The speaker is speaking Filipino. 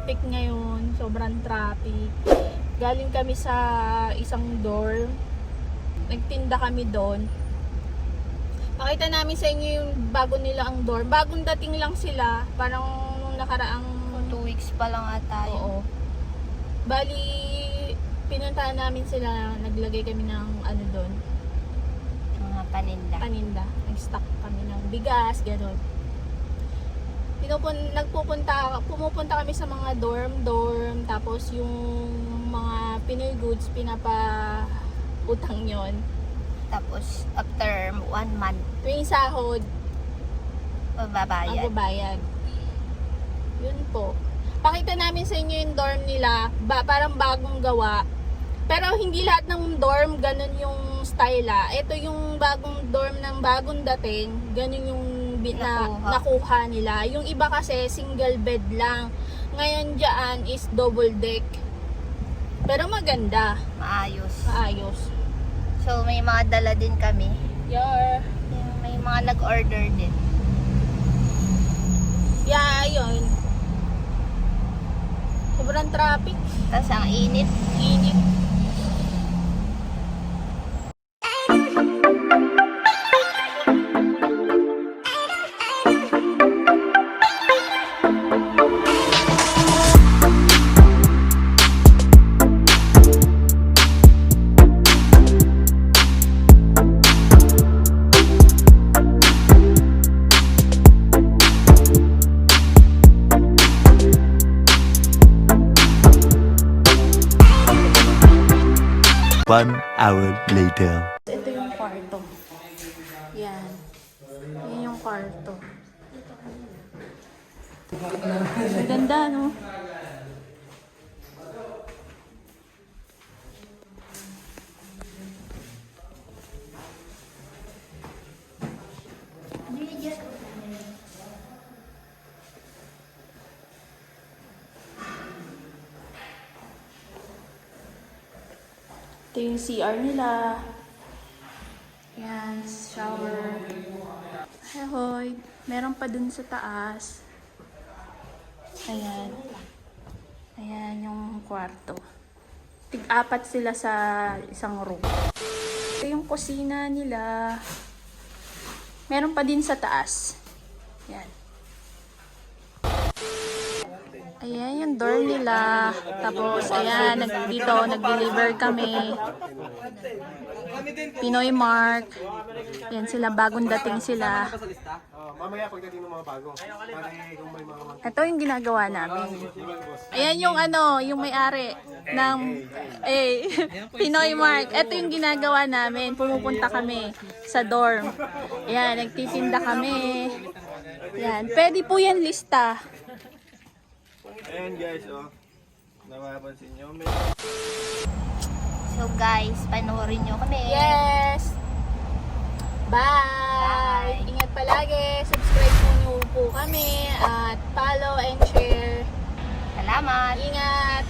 traffic ngayon. Sobrang traffic. Galing kami sa isang dorm. Nagtinda kami doon. Pakita namin sa inyo yung bago nila ang dorm. Bagong dating lang sila. Parang nung nakaraang 2 weeks pa lang ata yun. oo. Bali, pinuntahan namin sila. Naglagay kami ng ano doon. Mga paninda. Paninda. Nag-stock kami ng bigas, gano'n. Pumupunta kami sa mga dorm, tapos yung mga Pinoy goods, pinapa-utang yon. Tapos, after 1 month, Tuwing sahod, ang babayad. babayad. Yun po. Pakita namin sa inyo yung dorm nila, parang bagong gawa. Pero hindi lahat ng dorm ganun yung style Ito yung bagong dorm ng bagong dating, ganun yung nakuha nila. Yung iba kasi single bed lang. Ngayon dyan is double deck. Pero maganda. Maayos. So, may mga dala din kami. May mga nag-order din. Yeah, yun. Sobrang traffic. Tapos, ang init. Init. One hour later. Ito yung kwarto. Yan. Yan yung kwarto. Maganda, no? Ito yung CR nila. Yan, shower. Hoy, meron pa dun sa taas. Ayan. Ayan yung kwarto. Tig-apat sila sa isang room. Ito yung kusina nila. Meron pa din sa taas. Yan. Ayan yung door nila. Tapos, ayan, nag-deliver kami. Pinoy Mark. Ayan sila, bagong dating sila. Mamaya pagdating ng mga bago. Ito yung ginagawa namin. Ayan yung yung may-ari ng Pinoy Mark. Ito yung ginagawa namin. Pumupunta kami sa dorm. Ayan, nagtitinda kami. Ayan, pwede po yan lista. Ayan guys, napapansin nyo. So, guys, panoorin nyo kami. Yes! Bye! Ingat palagi. Subscribe po kami at follow and share. Salamat! Ingat!